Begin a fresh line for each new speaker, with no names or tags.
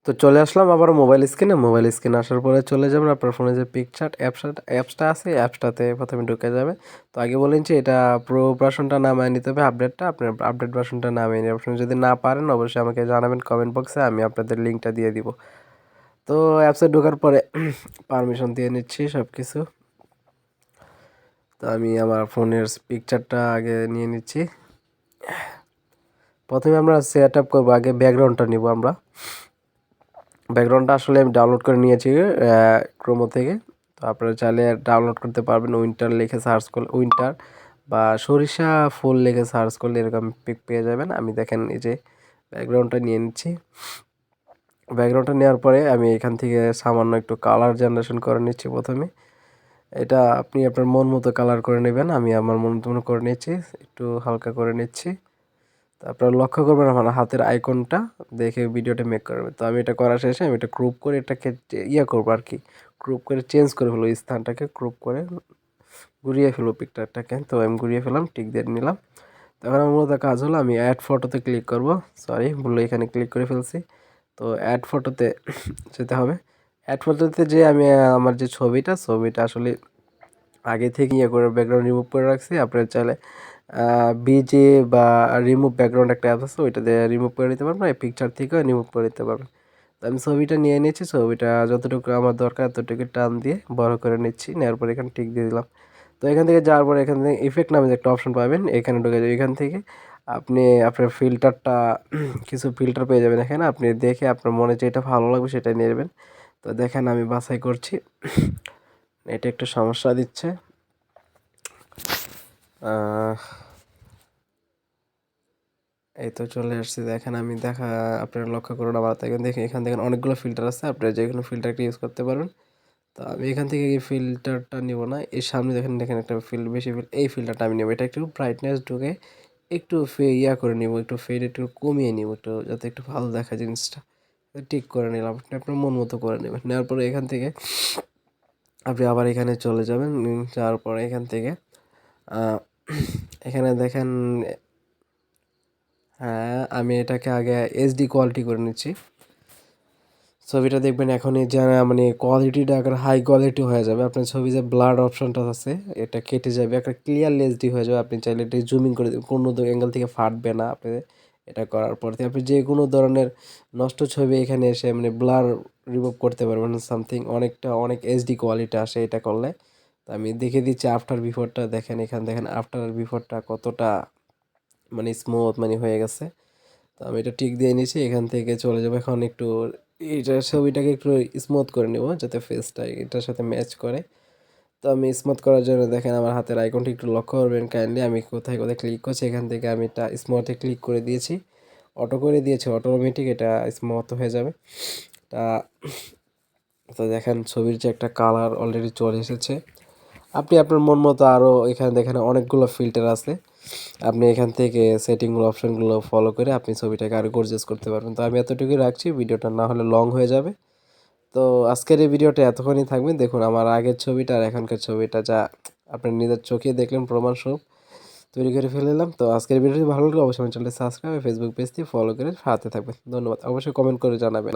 তো চলে আসলাম আবার মোবাইল স্ক্রিনে আসার পরে চলে যাবেন আপনার ফোনে যে পিকচার্ট অ্যাপসটা আছে অ্যাপসটাতে প্রথমে ঢুকে যাবে। তো আগে বলেন যে এটা প্রো ভার্সনটা নামিয়ে নিতে হবে, আপডেটটা আপনার আপডেট ভার্সনটা নামিয়ে নিয়ে আপনি যদি না পারেন অবশ্যই আমাকে জানাবেন কমেন্ট বক্সে, আমি আপনাদের লিঙ্কটা দিয়ে দিব। তো অ্যাপসে ঢোকার পরে পারমিশন দিয়ে নিচ্ছি সব কিছু। তো আমি আমার ফোনের পিকচারটা আগে নিয়ে নিচ্ছি। প্রথমে আমরা সেট আপ করবো, আগে ব্যাকগ্রাউন্ডটা নিব আমরা। ব্যাকগ্রাউন্ডটা আসলে আমি ডাউনলোড করে নিয়েছি ক্রোমো থেকে। তো আপনারা চাইলে ডাউনলোড করতে পারবেন, উইন্টার লিখে সার্চ করলে, উইন্টার বা সরিষা ফুল লিখে সার্চ করলে এরকম পিক পেয়ে যাবেন। আমি দেখেন এই যে ব্যাকগ্রাউন্ডটা নিয়ে নিচ্ছি। ব্যাকগ্রাউন্ডটা নেওয়ার পরে আমি এখান থেকে সামান্য একটু কালার জেনারেশন করে নিচ্ছি প্রথমে। এটা আপনি আপনার মন মতো কালার করে নেবেন, আমি আমার মন মতো করে নিচ্ছি, একটু হালকা করে নিচ্ছি। তো আপনারা লক্ষ্য করবেন আমার হাতের আইকনটা দেখে ভিডিওটা মেক করবে। তো আমি এটা করা শেষে আমি এটা ক্রপ করে এটাকে করবো আর কি, ক্রপ করে চেঞ্জ করে ফেলবো, স্থানটাকে ক্রপ করে ঘুরিয়ে ফেলবো পিকচারটাকে। তো আমি ঘুরিয়ে ফেলাম, টিক দিয়ে নিলাম। তখন আমার মূলত কাজ হলো আমি অ্যাড ফটোতে ক্লিক করব, সরি ভুলে এখানে ক্লিক করে ফেলছি। তো অ্যাড ফটোতে যেতে হবে। অ্যাড ফটোতে যে আমি আমার যে ছবিটা আসলে আগে থেকে করে ব্যাকগ্রাউন্ড রিমুভ করে রাখছি। আপনারা চাইলে বিজে বা রিমুভ ব্যাকগ্রাউন্ড একটা অ্যাপ আছে, ওইটা দিয়ে রিমুভ করে নিতে পারবেন, এই পিকচার থেকেও রিমুভ করে নিতে পারবেন। তো আমি ছবিটা নিয়ে নিয়েছি, ছবিটা যতটুকু আমার দরকার ততটুকু টান দিয়ে বড় করে নিচ্ছি, নেওয়ার পর এখানে টিক দিয়ে দিলাম। তো এখান থেকে যাওয়ার পর এখান থেকে ইফেক্ট নামে যে একটা অপশন পাবেন, এখানে ঢুকে যাবে। এখান থেকে আপনি আপনার ফিল্টারটা কিছু ফিল্টার পেয়ে যাবেন এখানে, আপনি দেখে আপনার মনে যেটা ভালো লাগবে সেটা নিয়ে নেবেন। তো দেখেন আমি বাছাই করছি, এটা একটু সমস্যা দিচ্ছে। এই তো চলে আসছি, দেখেন আমি আপনারা লক্ষ্য করুন আমার এখান থেকে, অনেকগুলো ফিল্টার আছে, আপনারা যে কোনো ফিল্টারটা ইউজ করতে পারবেন। তো আমি এখান থেকে এই ফিল্টারটা নিব না, এর সামনে দেখেন দেখেন একটা এই ফিল্টারটা আমি নেব। এটা একটু ব্রাইটনেস ঢুকে একটু করে নিব, একটু ফেড একটু কমিয়ে নিব, একটু যাতে একটু ভালো দেখা জিনিসটা। ঠিক করে নিলাম, আপনি আপনার মন মতো করে নেবেন। নেওয়ার পরে এখান থেকে আপনি আবার এখানে চলে যাবেন, যাওয়ার পরে এখান থেকে এখানে দেখেন, হ্যাঁ আমি এটাকে আগে এইচডি কোয়ালিটি করে নিচ্ছি। ছবিটা দেখবেন এখন এই যে মানে কোয়ালিটিটা একটা হাই কোয়ালিটি হয়ে যাবে। আপনার ছবি যে ব্লার অপশনটা আছে এটা কেটে যাবে, একটা ক্লিয়ার এইচডি হয়ে যাবে। আপনি চাইলে এটা জুমিং করে দেবেন, কোনো অ্যাঙ্গেল থেকে ফাটবে না। আপনি এটা করার পর থেকে আপনি যে কোনো ধরনের নষ্ট ছবি এখানে এসে মানে ব্লার রিমুভ করতে পারবেন সামথিং, অনেক এইচডি কোয়ালিটি আসে এটা করলে। তো আমি দেখে দিচ্ছি আফটার বিফোরটা, দেখেন এখানে দেখেন আফটার বিফোরটা কতটা মানে স্মুথ মানে হয়ে গেছে। তো আমি এটা টিক দিয়ে নিয়েছি, এখান থেকে চলে যাবো এখন একটু এইটা ছবিটাকে একটু স্মুথ করে নেব যাতে ফেসটা এটার সাথে ম্যাচ করে। তো আমি স্মুথ করার জন্য দেখেন আমার হাতের আইকনটি একটু লক্ষ্য করবেন কাইন্ডলি, আমি কোথায় কোথায় ক্লিক করছি, এখান থেকে আমি এটা স্মুথে ক্লিক করে দিয়েছি, অটো করে দিয়েছি, অটোমেটিক এটা স্মুথ হয়ে যাবে। তা তো দেখেন ছবির যে একটা কালার অলরেডি চলে এসেছে। আপনি আপনার মন মতো আরও এখানে দেখেন অনেকগুলো ফিল্টার আছে, আপনি এখান থেকে সেটিংগুলো অপশানগুলো ফলো করে আপনি ছবিটাকে আরও গর্জিয়াস করতে পারবেন। তো আমি এতটুকুই রাখছি, ভিডিওটা না হলে লং হয়ে যাবে। তো আজকের এই ভিডিওটা এতক্ষণই থাকবে। দেখুন আমার আগের ছবিটা আর এখনকার ছবিটা যা আপনার নিজের চোখে দেখলেন প্রমাণস্বরূপ তৈরি করে ফেলে। তো আজকের ভিডিওটি ভালো লাগলে অবশ্যই আমার চ্যানেলটি সাবস্ক্রাইব, ফেসবুক পেজটি ফলো করে সাথে থাকবেন। ধন্যবাদ, অবশ্যই কমেন্ট করে জানাবেন।